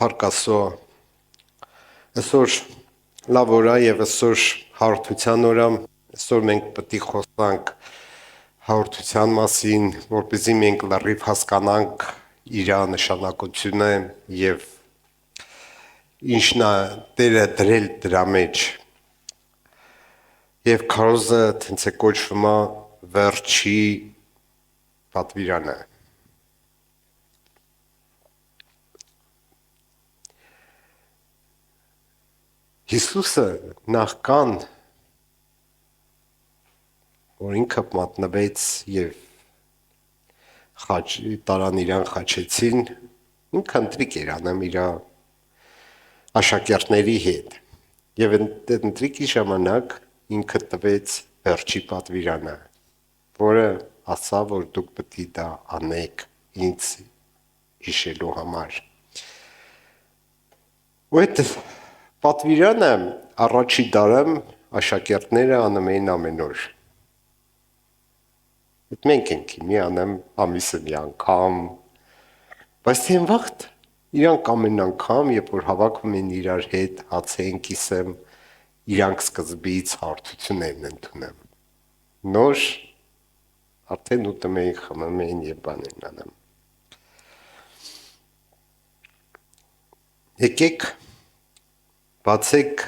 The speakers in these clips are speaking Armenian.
Փառք Աստծո, այսօր լավ օր է եւ այսօր հաղորդության օր է, այսօր մենք պետք է խոսանք հաղորդության մասին, որպեսզի մենք լրիվ հասկանանք իր նշանակությունը եւ ինչն է Տերը դրել դրա մեջ։ Եվ քարոզը տենց է կոչվում է վերջի պատվիրանը։ Հիսուսը նախքան որ ինքը մատնվեց եւ տարան իրան խաչեցին, ինքը ընտրիկ էր անում իր աշակերտների հետ։ Եվ ընտրիկի ժամանակ ինքը տվեց վերջի պատվիրանը, որը ասավ, որ դուք պետք է դա անեք ինձ հիշելու համար։ Ու այդ պատվիրանը առաջի դարում աշակերտները անում էին ամեն օր։ Այդ մենք ենք մի անում ամիսը մի անգամ, բայց այն վաղտ իրանք ամեն անգամ, երբ որ հավաքում են իրար հետ, հաց են կիսում, իրանք սկզբից հարթություն են ընդունում։ Նոր արդեն ուտում էին, խմում էին եւ բան են անում։ Եկեք բացեք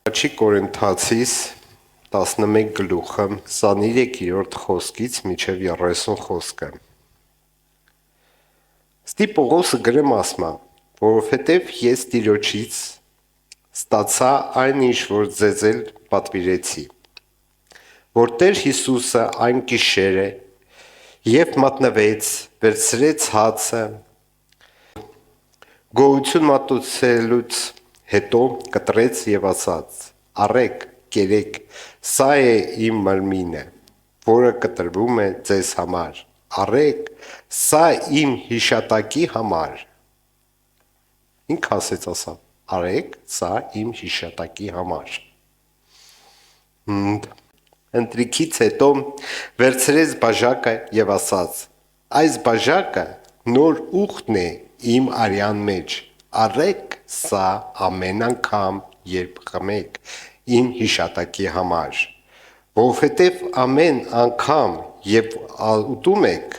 Առաջի Կորինթացիս 11 գլուխը 23-րդ խոսքից մինչև 30 խոսքը։ Ստի Պողոսը գրում ասում է, որովհետև ես Տիրոջից ստացա այն ինչ որ ձեզ էլ պատվիրեցի, որ Տեր Հիսուսը այն գիշերը եւ մատնվեց, վերցրեց հացը, գոհություն մատուցելուց հետո կտրեց եւ ասաց. «Առեք, կերեք, սա է իմ մարմինը, որը կտրվում է ձեզ համար։ Առեք, սա իմ հիշատակի համար»։ Ինքը ասեց ասա. «Առեք, սա իմ հիշատակի համար»։ Ընտրիքից հետո վերցրեց բաժակը եւ ասաց. «Այս բաժակը նոր ուխտն է իմ արյան մեջ, առեք սա ամեն անգամ, երբ խմեք, իմ հիշատակի համար, որովհետև ամեն անգամ, երբ ուտում եք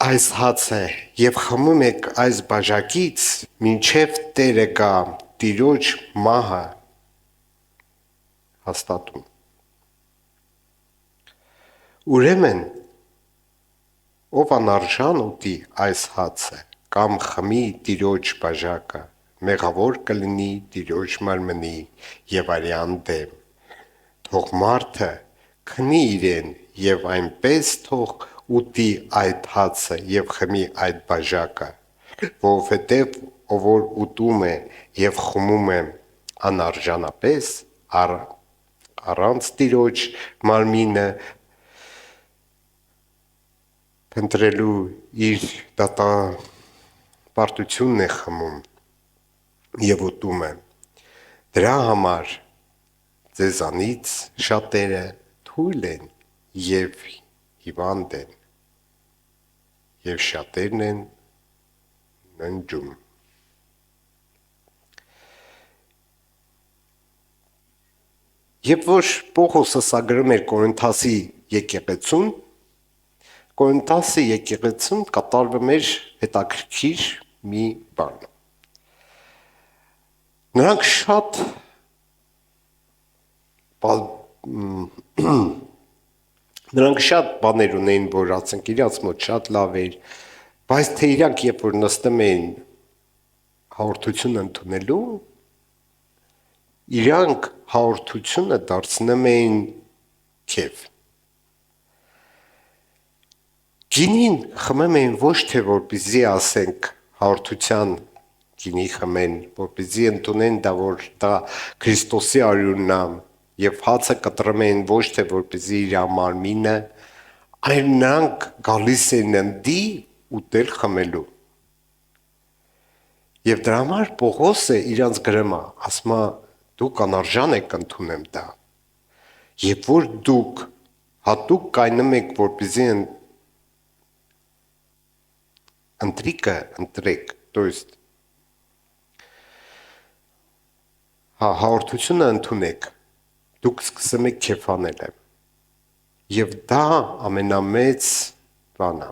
այս հացը եւ խմում եք այս բաժակից, մինչև Տերը գա Տիրոջ մահը հաստատում։ Ուրեմն ով անարժան ուտի այս հացը կամ խմի Տիրոջ բաժակը, մեղավոր կլինի Տիրոջ մարմնի եւ արյան դեմ։ Թող մարդը քնի իրեն եւ այնպես թող ուտի այդ հացը եւ խմի այդ բաժակը, որովհետեւ ով որ ուտում է եւ խմում է անարժանապես առանց Տիրոջ մարմինը փնտրելու իր դատապարտությունն է խմում եւ ուտում է։ Դրա համար ձեզանից շատերը թույլ են եւ հիվանդ են եւ շատերն են ննջում։ Երբ որ Պողոսը սա գրում էր Կորինթասի եկեղեցուն, Կորինթասի եկեղեցում կատարվում էր հետաքրքիր մի բան։ Նրանք շատ բաներ ունեին, որ ասենք իրաց մոտ շատ լավ էր, բայց թե իրանք երբ որ նստում էին հաղորդություն ընդունելու, իրանք հաղորդությունը դարձնում էին քեֆ։ Գինին խմում էին ոչ թե որպեսզի ասենք հաղորդության գինի խմեն, որպեսզի ընդունեն դա որ դա Քրիստոսի արյունն է եւ հացը կտրում էին ոչ թե որպեսզի իր մարմինը, այլ նրանք գալիս են ընդի ուտել խմելու։ Եվ դրա համար Պողոսը իրանց գրում է, ասում է դուք անարժան եք ընդունել դա։ Երբ որ դուք հատուկ կայնում եք որպեսզի ընտրեք, то есть հաղորդությունը ընդունեք, դուք սկսում եք քեֆանել է, և դա ամենամեծ բանը,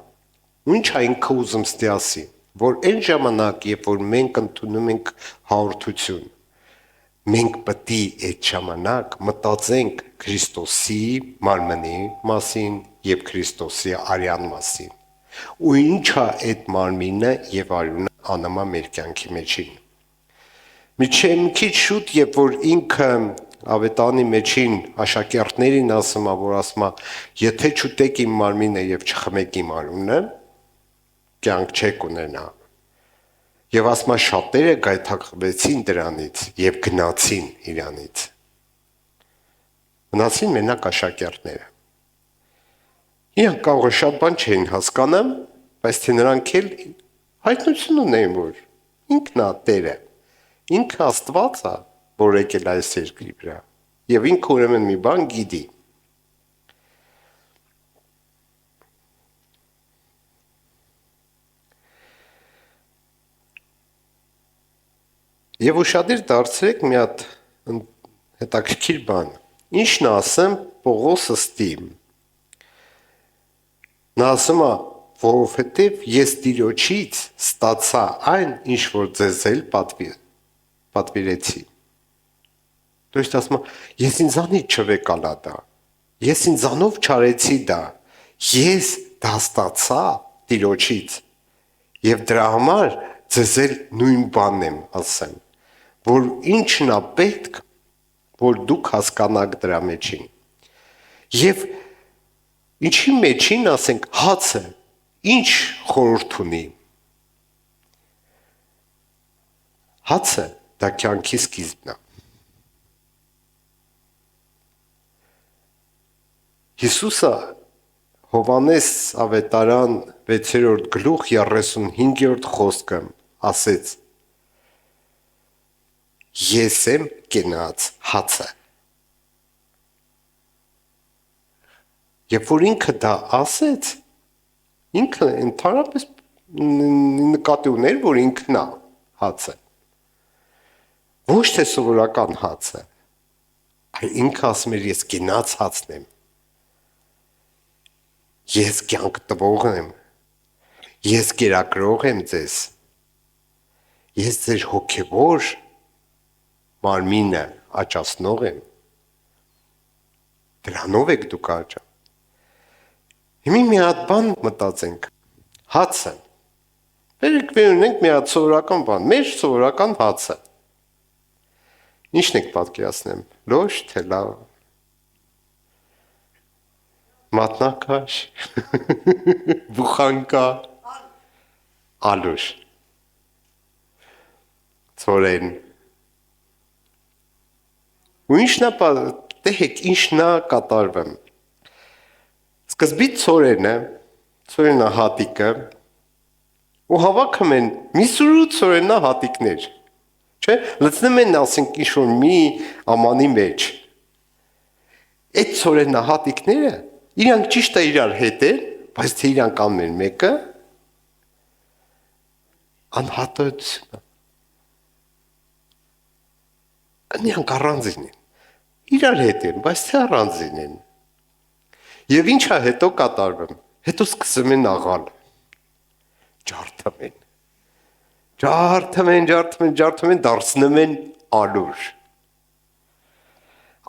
ինչ ինքը ուզում ստի ասի, որ այն ժամանակ, երբ որ մենք ընդունում ենք հաղորդություն, մենք պետք է այդ ժամանակ մտածենք Քրիստոսի մարմնի մասին և Քրիստոսի արյան մասին, ու ինչա այդ մարմինը և արյունը անում է մեր կյանքի մեջին։ Մի քիչ շուտ, երբ որ ինքը ավետարանի մեջին աշակերտներին ասում է, որ ասում է, եթե չուտեք իմ մարմինը և չխմեք իմ արյունը, կյանք չեք ունենա։ Եվ ասում է շատերը գայթակղվեցին դրանից և գնացին իրանից։ Մնացին մենակ աշակերտները։ Իրանք կարող է շատ բան չէին հասկանում, բայց թե նրանք էլ հայտնություն ունեին, որ ինքն է Տերը, ինքը Աստված է, որ եկել այս երկրի վրա, և ինքը ուրեմն մի բան գիտի։ Եվ ուշադիր դարձրեք մի հատ հետաքրքիր բան, ինչն ասեմ Պողոսը ստի, նա ասում է, որովհետև ես Տիրոջից ստացա այն, ինչ որ ձեզ էլ պատվիրեցի։ То есть ասում է, ես ինձանից չվեկալա դա, ես ինձանով չարեցի դա, ես դա ստացա Տիրոջից, և դրա համար ձեզ էլ նույն բանն եմ ասեմ, որ ինչն է պետք, որ դուք հասկանաք դրա մեջին։ Եվ ինչի մեջին, ասենք, հացը, ինչ խորհուրդ ունի։ Հացը դա կյանքի սկիզբն է։ Հիսուսը Հովհաննես ավետարան 6-րդ գլուխ 35-րդ խոսքը ասեց. Ես եմ կենաց հացը։ Երբ որ ինքը դա ասեց, ինքը ընդհանրապես նկատի ուներ, որ ինքն է հացը։ Ոչ թե սովորական հացը, այլ ինքը ասում էր, ես կենաց հացն եմ։ Ես կյանք տվող եմ։ Ես կերակրող եմ ձեզ։ Ես ձեր հոգևոր մարմինը աճացնող եմ։ Դրանով եք դուք աճա։ Հիմա մի հատ բան մտածենք, հացը, բերեք վերունենք մի հատ սովորական բան, մեր սովորական հացը, ինչն եք պատկերացնեմ, լոշ, թե լավ, մատնակաշ, բուխանկա, ալուշ, ծորեն, ու տեղեք ինչն է կատարվում, սկզբից ծորենը հատիկը, ու հավաքում են մի սուրու ծորենա հատիկներ, չէ, լցնում են ասենք ինչ-որ մի ամանի մեջ, այդ ծորենա հատիկները, իրանք ճիշտ է իրար հետ են, բայց թե իրանք անում են մեկը, անհատությունը, իրանք առանձին են, իրար հետ են, բայց թե առանձին են, և ինչա հետո կատարվում, հետո սկսում են աղալ, ջարդում են, դարձնում են ալուր,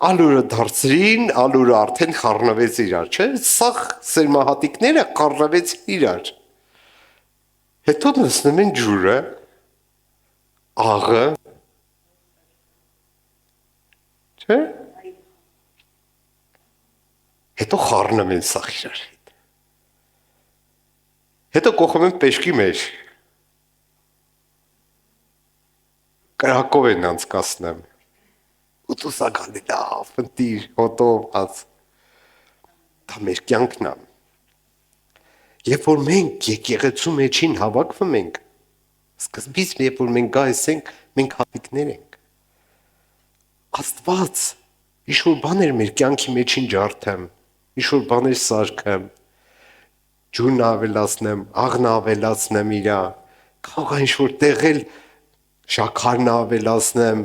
ալուրը դարձրին, ալուրը արդեն խառնվեց իրար, չէ, սաղ սերմահատիկները խառնվեցին իրար, հետո նստնում են ջուրը, աղը, չէ, հետո խառնում են սաղ իրար հետ, հետո կողում են պեշկի մեջ, կրակով են անցկացնում, ուտուսա գալի լավ, ընտիր, հոտով, հաց, դա մեր կյանքն է, երբ որ մենք եկեղեցու մեջին հավաքվում ենք, սկզբից երբ որ մենք գայս ենք, մենք հատիկներ ենք, Աստված, ինչ-որ բաներ մեր կյանքի մեջին ջարդեմ, ինչ-որ բաներ սարքեմ, ջուրն ավելացնեմ, աղն ավելացնեմ իրա, կարող է ինչ-որ տեղել շաքարն ավելացնեմ,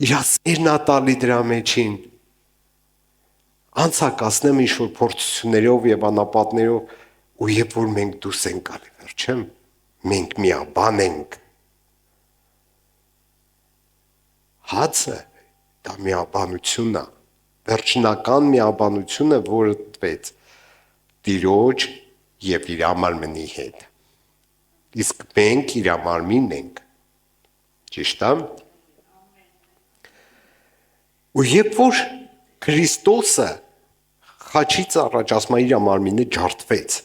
իրա սերն ա տալի դրա մեջին, անցակացնեմ ինչ-որ փորձություններով և անապատներով, ու երբ որ մենք դուրս ենք գալի վերջեմ, մենք միաբան ենք։ Հացը դա միաբանությունն է, վերջնական միաբանությունը, որը տվեց Տիրոջ և իր մարմնի հետ։ Իսկ մենք իր մարմինն ենք։ Ճիշտ է։ Ու երբ որ Քրիստոսը խաչից առաջ ասում է իր մարմինը ջարդվեց,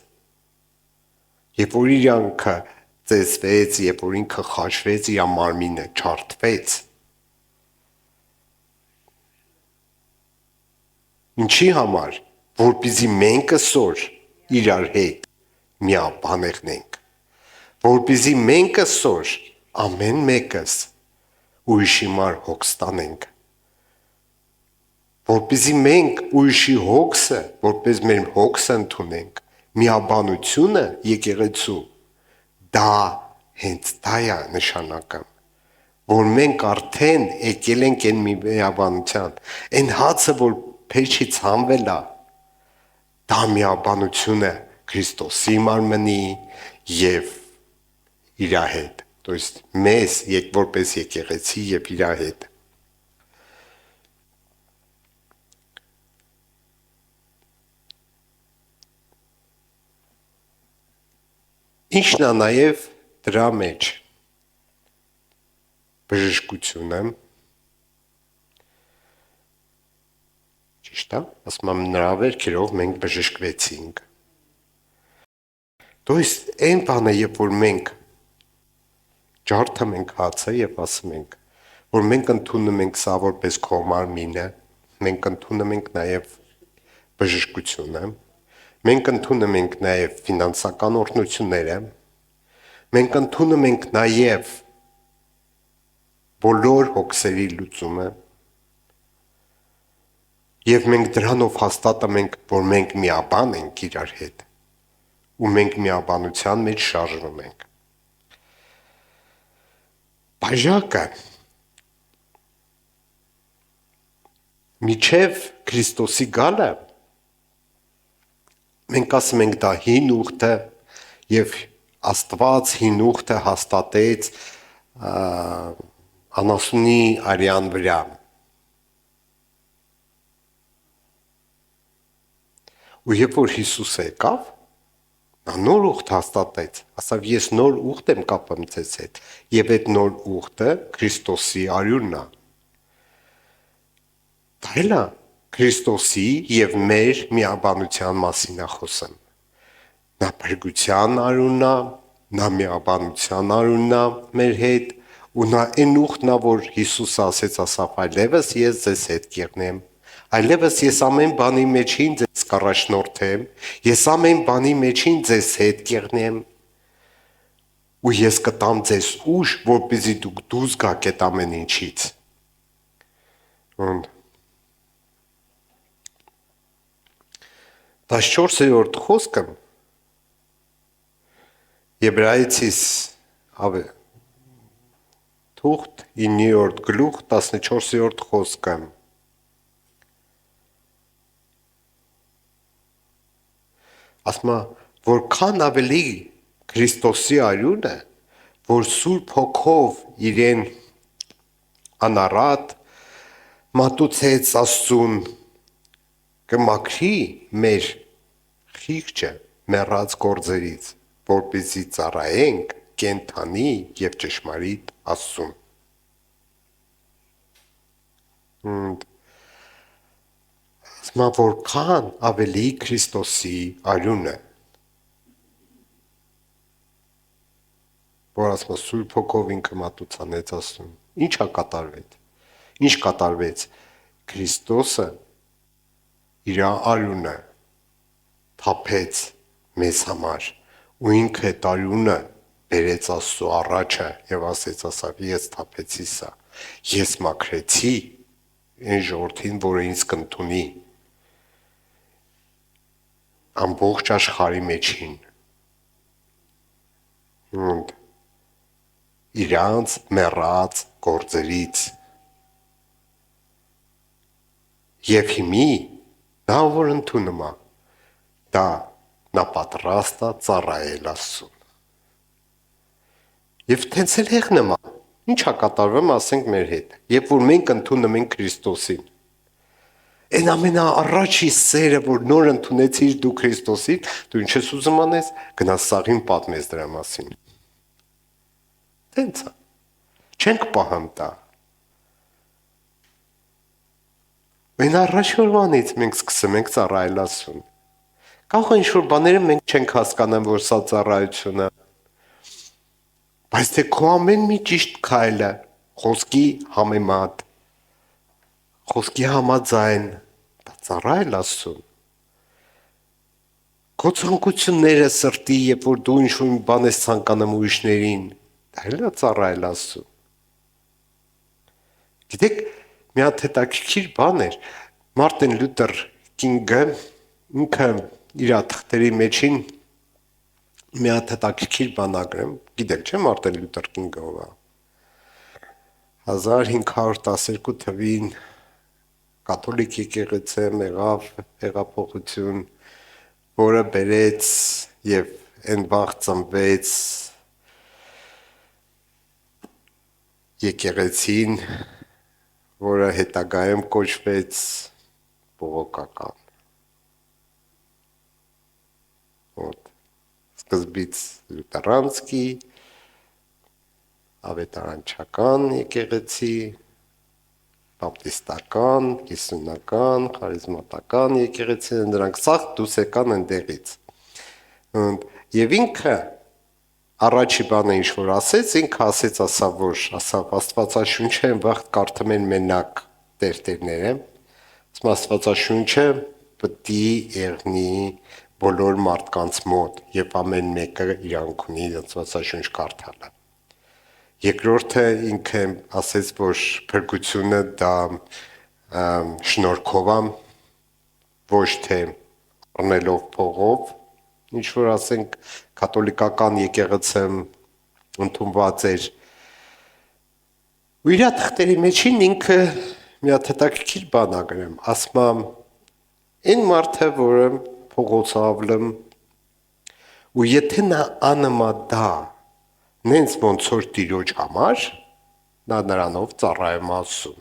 երբ որ իր անքը ծեծվեց, երբ որ ինքը խաչվեց, իր մարմինը ջարդվեց, ինչի համար, որպեսզի մենք այսօր իրար հետ միաբանեղնենք, որպեսզի մենք այսօր ամեն մեկս ուրիշի մար հոգս տանենք, որպեսզի մենք ուրիշի հոգսը, որպես մեր հոգսը ընդունենք, միաբանությունը եկեղեցու, դա հենց դա է նշանակը, որ մենք արդեն եկել ենք այն միաբանության, այն հացը, որ փեչից հանվել է, դա միաբանությունը Քրիստոսի մարմնի և իր հետ, то есть մեզ որպես եկեղեցի և իր հետ։ Ինչն է նաև դրա մեջ բժշկությունը, ճիշտ է, ասում եմ նրա վերքերով մենք բժշկվեցինք։ То есть այն բանը, երբ որ մենք ջարդում ենք հացը և ասում ենք, որ մենք ընդունում ենք սա որպես քո մարմինը, մենք ընդունում ենք նաև բժշկությունը, մենք ընդունում ենք նաև ֆինանսական օրհնությունները, մենք ընդունում ենք նաև բոլոր հոգսերի լուծումը, և մենք դրանով հաստատում ենք, որ մենք միաբան ենք իրար հետ, ու մենք միաբանության մեջ շարժվում ենք։ Բաժակը միջև Քրիստոսի գալը, մենք ասում ենք դա հին ուխտը, և Աստված հին ուխտը հաստատեց անասունի արյան վրա։ Ու երբ որ Հիսուսը եկավ, նա նոր ուխտ հաստատեց, ասավ ես նոր ուխտ եմ կապում ձեզ հետ, և այդ նոր ուխտը Քրիստոսի արյունն է։ Դա էլ է Քրիստոսի և մեր միաբանության մասին է խոսում։ Նա փրկության արյունն է, նա միաբանության արյունն է մեր հետ, ու նա այն ուխտն է, որ Հիսուսը ասեց, ասավ այլևս ես ձեզ հետ կեղնեմ, այլևս ես ամեն բանի մեջին ձեզ կառաջնորդեմ, ես ամեն բանի մեջին ձեզ հետ կեղնեմ, ու ես կտամ ձեզ ուժ, որպեսզի դուք դուրս գաք այդ ամեն ինչից։ 14-րդ խոսքը Եբրայեցիս թուղթ 9-րդ գլուխ 14-րդ խոսքը ասում է, որքան ավելի Քրիստոսի արյունը, որ Սուրբ Հոգով իրեն անառատ մատուցեց Աստծուն, կմաքրի մեր խիղճը մեռած գործերից, որպեսզի ծառայենք կենդանի և ճշմարիտ Աստծուն։ Ասում է, որքան ավելի Քրիստոսի արյունը, որ ասում է Սուրբ Հոգով ինքը մատուցանեց Աստծուն, ինչ է կատարվեց, ինչ կատարվեց, Քրիստոսը իր արյունը թափեց մեզ համար, ու ինքը այդ արյունը բերեց Աստծու առաջը և ասեց, ասավ ես թափեցի սա, ես մաքրեցի այն ժողովրդին, որը ինձ կընդունի, ամբողջ աշխարհի մեջին իրանց մեռած գործերից եւ հիմի նա որ ընդունում է դա նա պատրաստ է ծառայել Աստծուն եւ տենց էլ հեղնում է ինչա կատարվում ասենք մեր հետ երբ որ մենք ընդունում ենք Քրիստոսին այն ամենաառաջի սերը որ նոր ընդունեցիր դու Քրիստոսին դու ինչ ես ուզում անես գնաս սաղին պատմես դրա մասին տենց է չենք պահում դա Այն առաջ օրվանից մենք սկսում ենք ծառայել Աստծուն Կարող է ինչ-որ բաները մենք չենք հասկանում, որ սա ծառայություն է, բայց թե քո ամեն մի ճիշտ քայլը, խոսքի համեմատ, խոսքի համաձայն, դա ծառայել Աստծուն։ Քո ցանկությունները սրտի, երբ որ դու ինչ-որ մի բան ես ցանկանում ուրիշներին, դա էլ է ծառայել Աստծուն։ Գիտեք, մի հատ հետաքրքիր բան էր, Մարտին Լյութեր Կինգը ինքը իր թղթերի մեջին մի հատ հետաքրքիր բան ագրեմ, գիտեք չէ Մարտին Լյութեր Կինգը ով է 1512 թվին կաթոլիկ եկեղեցի եղավ հեղափոխություն, որը բերեց եւ այն վաղ ծնվեց եկեղեցին, որը հետագայում կոչվեց բողոքական Սկզբից լյութերանցի, ավետարանչական եկեղեցի, բապտիստական, կիսունական, խարիզմատական եկեղեցի, նրանք սաղ դուրս եկան այնտեղից։ Եվ ինքը առաջի բանը ինչ որ ասեց, ինքը ասեց ասավ, որ ասավ Աստվածաշունչը վաղ կարդում են մենակ տերտերները, ասում Աստվածաշունչը պտի եղնի բոլոր մարդկանց մոտ եւ ամեն մեկը իրանք ունի Աստվածաշունչ կարդալը։ Երկրորդը ինքը ասեց, որ փրկությունը դա շնորհքով է, ոչ թե առնելով փողով, ինչ որ ասենք կաթոլիկական եկեղեցին ընդունված էր։ Ու իր թղթերի մեջին ինքը մի հատ հետաքրքիր բան ագրեմ, ասում այն մարդը, որը փողոցավլում ու եթե նա անմա դա նենց ոնց որ տիրոջ համար նա նրանով ծառայում Աստծուն։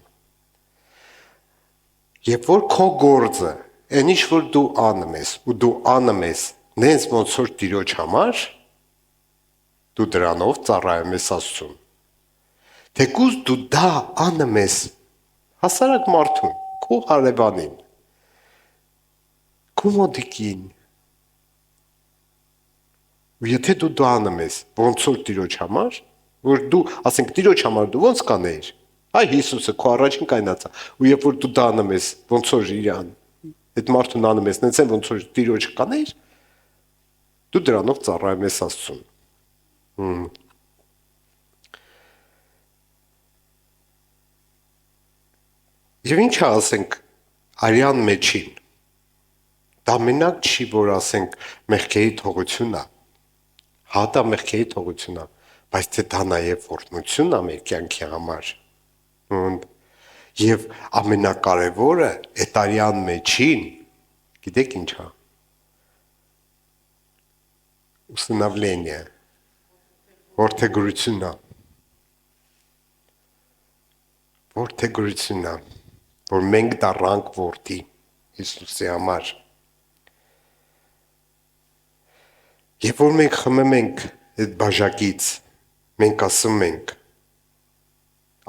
Երբ որ քո գործը, այն ինչ որ դու անում ես ու դու անում ես նենց ոնց որ տիրոջ համար, դու դրանով ծառայում ես Աստծուն։ Թեկուզ դու դա անում ես հասարակ մարդուն, քո հարևանին, քո մոտիկին, ու եթե դու դա անում ես ոնց որ տիրոջ համար, որ դու, ասենք տիրոջ համար դու ոնց կանեիր, այ Հիսուսը քո առաջին կայնացա, ու երբ որ դու դա անում ես ոնց որ իրան, այդ մարդուն անում ես նենց ոնց որ տիրոջ կանեիր, դու դրանով ծառայում ես Աստծուն։ Եվ ինչ ասենք արյան մեջին, դա մենակ չի, որ ասենք մեղքերի թողությունն է, հա դա մեղքերի թողությունն է, բայց թե դա նաև օրհնությունն է մեր կյանքի համար։ Եվ ամենակարևորը այդ արյան մեջին, գիտեք ինչ է, усыновление, որդեգրությունն է, որդեգրությունն է, որ մենք դառնանք որդի Հիսուսի համար։ Երբ որ մենք խմում ենք այդ բաժակից, մենք ասում ենք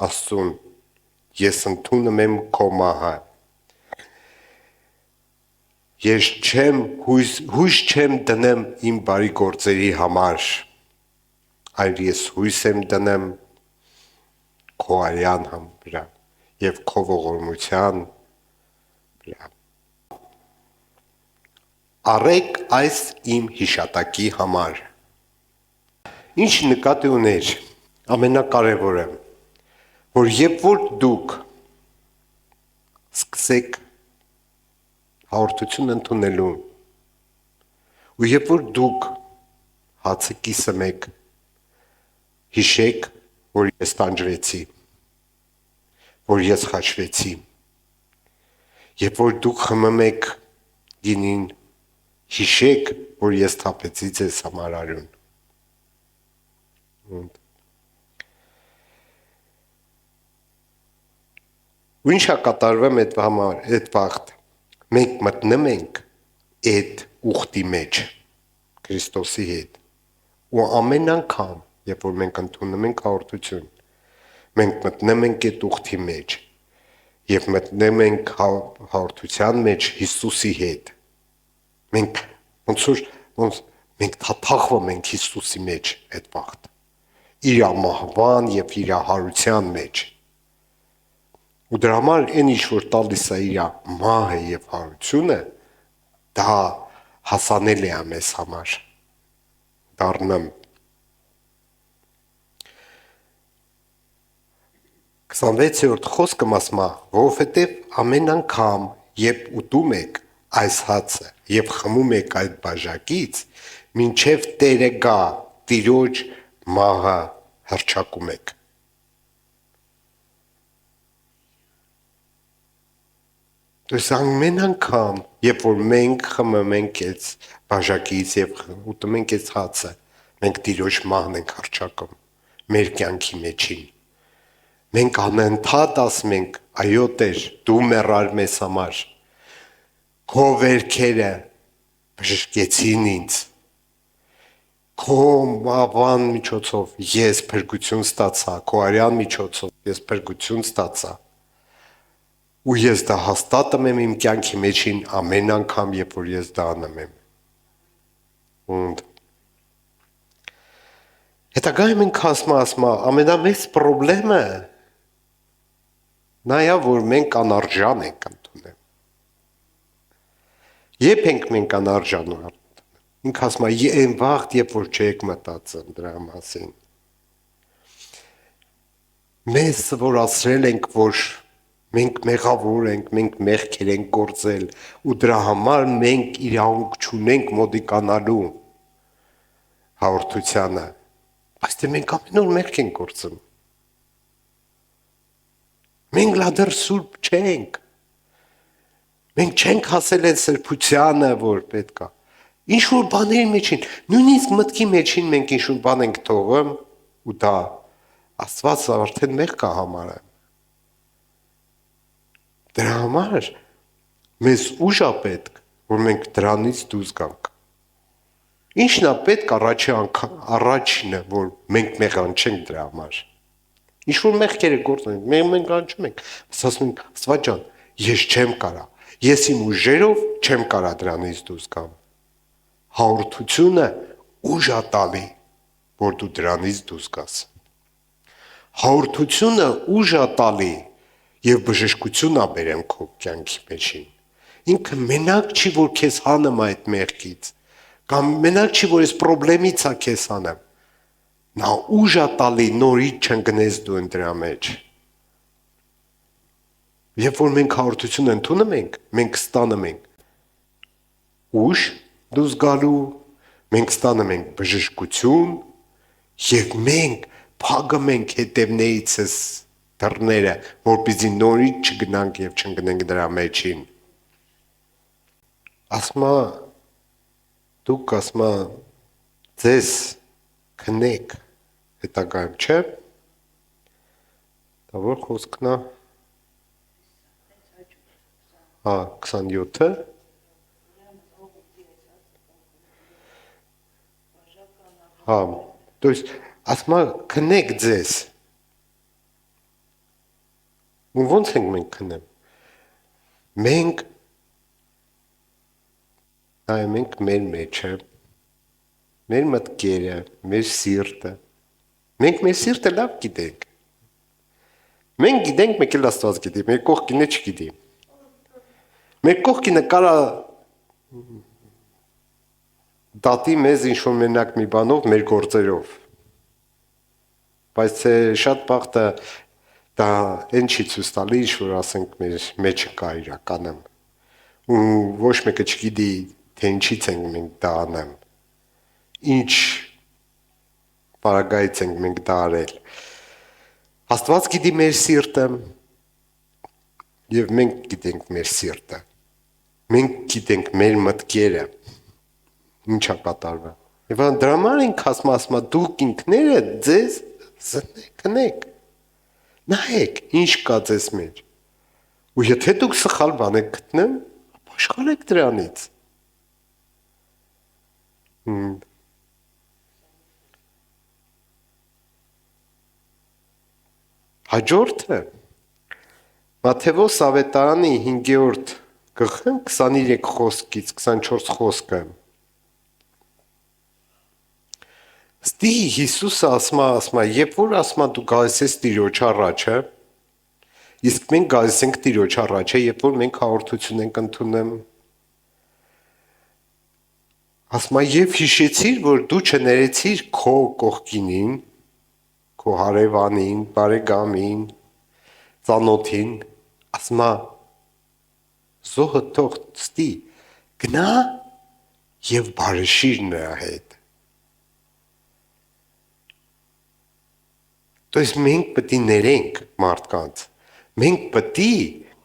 Աստծուն, ես ընդունում եմ քո մահը։ Ես հույս չեմ դնեմ իմ բարի գործերի համար, այլ ես հույս եմ դնում քո արյան վրա եւ քո ողորմության վրա։ Արեք այս իմ հիշատակի համար։ Ինչ նկատի ուներ, ամենակարևորը, որ երբ որ դուք սկսեք հաղորդություն ընդունելու, Ու երբ որ դուք հացը կիսում եք, հիշեք, որ ես տանջվեցի, որ ես խաչվեցի։ Երբ որ դուք խմում եք գինին, հիշեք, որ ես թափեցի ձեզ համար արյուն։ Ու ինչա կատարվում այդ վաղտ։ Մենք մտնում ենք այդ ուխտի մեջ Քրիստոսի հետ։ Ու ամեն անգամ, երբ որ մենք ընդունում ենք հաղորդություն, մենք մտնում ենք այդ ուխտի մեջ եւ մտնում ենք հաղորդության մեջ Հիսուսի հետ։ Մենք մենք թաթախվում ենք Հիսուսի մեջ այդ վաղտ։ Իր մահվան եւ իր հարության մեջ։ Ու դրա համար այն ինչ որ տալիս է իր մահը եւ հարությունը, դա հասանելի է մեզ համար։ Դառնում 26-րդ խոսքը ասում է, որովհետև ամեն անգամ, երբ ուտում եք այս հացը եւ խմում եք այդ բաժակից, մինչև Տերը գա, Տիրոջ մահը հռչակում եք։ Դες ամեն անգամ, երբ որ մենք խմում ենք այս բաժակից եւ ուտում ենք այս հացը, մենք Տիրոջ մահն ենք հռչակում մեր կյանքի մեջին։ Մենք անընդհատ ասում ենք, այո Տեր, դու մեռար մեզ համար։ Քո վերքերը բժշկեցին ինձ։ Քո մահվան միջոցով ես փրկություն ստացա, քո արյան միջոցով ես փրկություն ստացա։ Ու ես դա հաստատում եմ իմ կյանքի մեջին ամեն անգամ, երբ որ ես դա անում եմ։ Und հետագայում ենք ասում, ամենամեծ խնդրը նա է, որ մենք անարժան ենք ընդունել։ Երբ ենք մենք անարժան ընդունել։ Ինք ասում է, այն վաղտ, երբ որ չեք մտածում դրա մասին։ Մեզ սովորացրել ենք, որ մենք մեղավոր ենք, մենք մեղքեր ենք գործել, ու դրա համար մենք իրավունք չունենք մոդիկանալու հաղորդությանը։ Բայց դե մենք ամեն օր մեղք ենք գործում։ Մենք լադր սուրբ չենք։ Մենք չենք հասել այն սրբությանը, որ պետք է։ Ինչ որ բաների մեջին, նույնիսկ մտքի մեջին մենք ինչ որ բան ենք թողում, ու դա Աստված արդեն մեղք է համարում։ Դրա համար մեզ ուժ է պետք, որ մենք դրանից դուրս գանք։ Ինչն է պետք առաջինը, որ մենք մեղանչենք դրա համար։ Ինչ որ մեղքեր գործենք, մենք անջում ենք, ասում ենք, Աստված ջան, ես չեմ կարա, ես իմ ուժերով չեմ կարա դրանից դուրս գամ։ Հաղորդությունը ուժ է տալի, որ դու դրանից դուրս գաս։ Հաղորդությունը ուժ է տալի եւ բժշկություն է բերեմ քո կյանքի մեջին։ Ինքը մենակ չի, որ քեզ հանում այդ մեղքից, կամ մենակ չի, որ այս խնդրից է քեզ հանում։ Նա ուժ է տալի նորից չընկնես դու դրա մեջ։ Երբ որ մենք հաղորդություն ընդունում ենք, մենք ստանում ենք ուժ դուրս գալու, մենք ստանում ենք բժշկություն եւ մենք փակում ենք հետևներիցս դռները, որպեսզի նորից չգնանք եւ չընկնենք դրա մեջին։ Ասма դուք ասма ձեզ քնեք հետագայում, չէ՞։ Դա որ խոսքն է։ 27-ը։ То есть ասма քնեք ձեզ։ Ու ո՞նց ենք մենք քնում։ Մենք նայում ենք մեր մեջը, մեր մտքերը, մեր սիրտը։ Մենք մեր սիրտը լավ գիտենք։ Մենք գիտենք, մեկ էլ Աստված գիտի, մեր կողքինը չգիտի։ Մեր կողքինը կարա դատի մեզ ինչ-որ մենակ մի բանով, մեր գործերով։ Բայց շատ բախտը դա այն չի ցույց տալի, ինչ որ ասենք մեր մեջը կա իրականում։ Ու ոչ մեկը չգիտի թե ինչից ենք մենք դա անեմ, ինչ պարագայից ենք մենք դա արել։ Աստված գիտի մեր սիրտը և մենք գիտենք մեր սիրտը, մենք գիտենք մեր մտքերը, ինչ է կատարվում։ Եվ դրա համար ենք ասում, դուք ինքները ձեզ քնեք, նայեք, ինչ կա ձեզ մեջ։ Ու եթե դուք սխալ բան եք գտնում, ապաշխարեք դրանից։ Հաջորդը Մատթեոս ավետարանի 5-րդ գլխին 23 խոսքից 24 խոսքը։ Ստի Հիսուսը ասում, երբ որ դու գալիս ես Տիրոջ առաջը, իսկ մենք գալիս ենք Տիրոջ առաջը, երբ որ մենք հաղորդություն ենք ընդունում, ասում եւ հիշեցիր, որ դու չներեցիր քո կողքինին, քո հարևանին, բարեկամին, ծանոթին, ասում զոհը թող ստի գնա եւ բարեշիր նրա հետ։ Դες մենք պետք է ներենք մարդկանց, մենք պետք է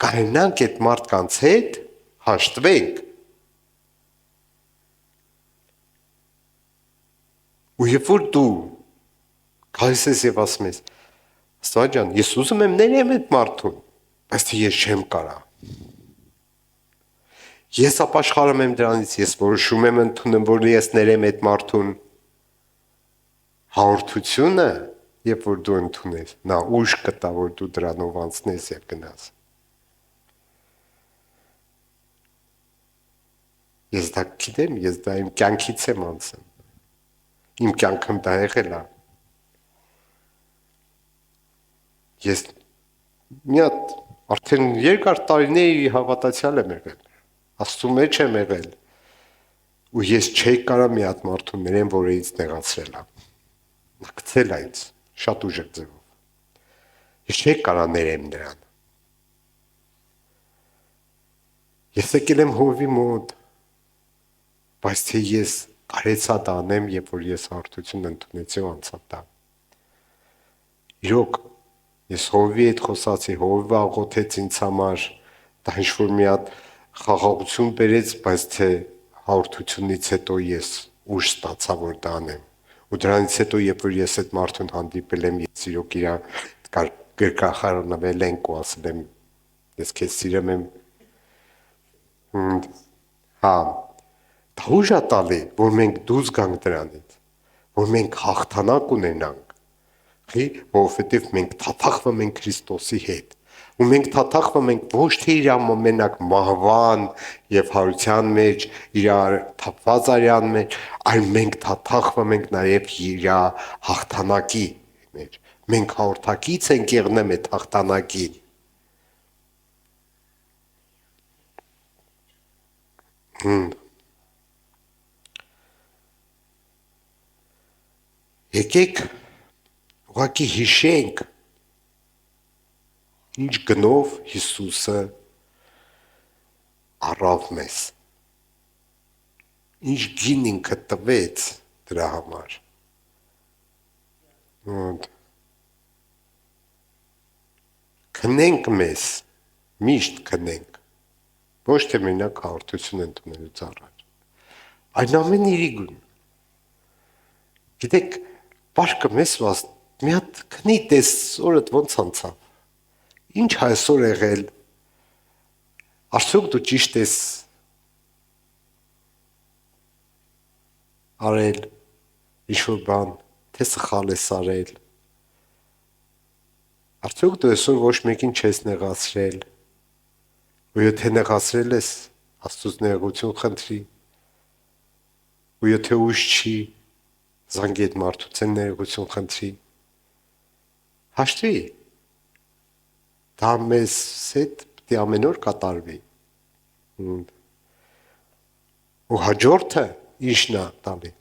կարենանք այդ մարդկանց հետ հաշտվենք։ Ու երբ որ դու գալիս ես եւ ասում ես, Աստված ջան, ես ուզում եմ ներեմ այդ մարդուն, բայց թե ես չեմ կարա։ Ես ապաշխարում եմ դրանից, ես որոշում եմ ընդունում, որ ես ներեմ այդ մարդուն։ Հաղորդությունը, երբ որ դու ընդունես, նա ուժ կտա, որ դու դրանով անցնես եւ գնաս։ Ես դա գիտեմ, ես դա իմ կյանքից եմ անցել։ Իմ կյանքում դա եղել է։ Ես մի հատ արդեն երկար տարիների հավատացյալ եմ եղել, Աստծու մեջ եմ եղել, ու ես չէի կարա մի հատ մարդուն ներեմ, որը ինձ նեղացրել է։ Նա գցել է ինձ շատ ուժեղ ձևով։ Ես չէի կարա ներեմ նրան։ Ես եկել եմ Հովի մոտ, բայց թե ես կարեցա դա անեմ, երբ որ ես հարթություն ընդունեցի ու անցա դա։ Իրոք, ես Հովի հետ խոսացի, Հովը աղոթեց ինձ համար, դա ինչ-որ մի հատ խաղաղություն բերեց, բայց թե հարթությունից հետո ես ուժ ստացա, որ դա անեմ։ Ու դրանից հետո, երբ որ ես այդ մարդուն հանդիպել եմ, ես իրոք իրա գրկախառնվել ենք ու ասել եմ, ես քեզ սիրում եմ։ Հա, դա ուժ է տալի, որ մենք դուրս գանք դրանից, որ մենք հաղթանակ ունենանք, որովհետև մենք թաթախվում ենք Քրիստոսի հետ, ու մենք թաթախվում ենք ոչ թե իր մենակ մահվան եւ հարության մեջ, իր թափված արյան մեջ, այլ մենք թաթախվում ենք նաեւ իր հաղթանակի մեջ։ Մենք հաղթակից ենք եղնում այդ հաղթանակի։ Եկեք ուղղակի հիշենք, ինչ գնով Հիսուսը առավ մեզ, ինչ գին ինքը տվեց դրա համար։ Քնենք մեզ, միշտ քնենք, ոչ թե մենակ հաղորդություն ընդունելուց առաջ, այն ամեն իրի գուն։ Գիտեք, պաշկը մեզ մի հատ քնի տես օրդ ոնց անցավ, ինչ այսօր եղել, արդյոք դու ճիշտ ես արել, ինչ-որ բան, թե սխալ ես արել, արդյոք դու այսօր ոչ մեկին չես նեղացրել, ու եթե նեղացրել ես, Աստծուց նեղություն խնդրի, ու եթե ուժ չի, զանգի այդ մարդուց են նեղություն խնդրի, հաշտվի, դա մեզ հետ պետք է ամեն օր կատարվի։ Ու հաջորդը ինչն է տալի,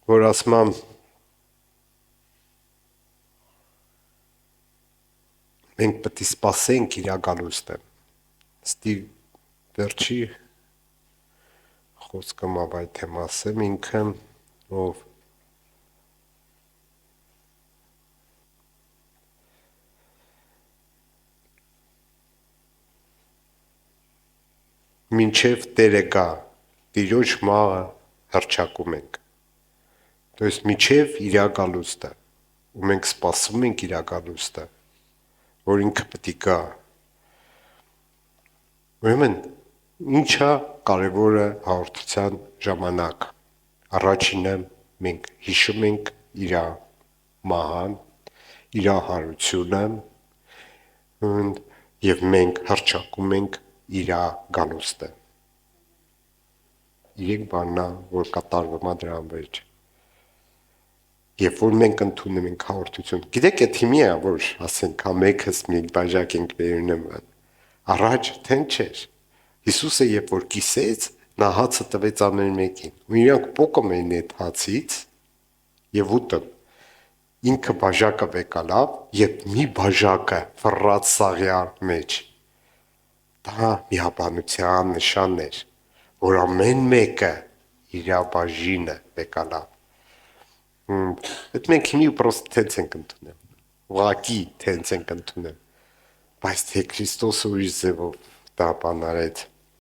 որ ասում եմ, մենք պետք է սպասենք իր գալուստը, ստի վերջի խոսքը մավայ թե մասեմ ինքը ով մինչև Տերը գա Տիրոջ մաղը հռչակում ենք то есть մինչև իր գալուստը ու մենք սպասում ենք իր գալուստը որ ինքը պետք է գա ուրեմն ինչա կարևորը հաղորդության ժամանակ առաջինը մենք հիշում ենք իր մահան իր հարությունը եւ մենք հռչակում ենք իր գալուստը իրենք բաննա որ կատարվում է դրան վերջ երբ որ մենք ընդունում ենք հաղորդություն գիտեք այդ հիմի է որ ասենք հա մեկս մի բաժակ ենք վերնում առաջ թեն չէր Հիսուսը երբ որ կիսեց նա հացը տվեց ամեն մեկին ու իրանք պոկում էին այդ հացից եւ ուտը ինքը բաժակը վեկալավ եւ մի բաժակը ֆռած սաղյա մեջ դա միաբանության նշանն էր, որ ամեն մեկը իր բաժինը վեկալավ։ Այդ մենք հիմի պրոստ տենց ենք ընդունել, ուղղակի տենց ենք ընդունել, բայց թե Քրիստոսը ուրիշ ձևով դա բան արեց,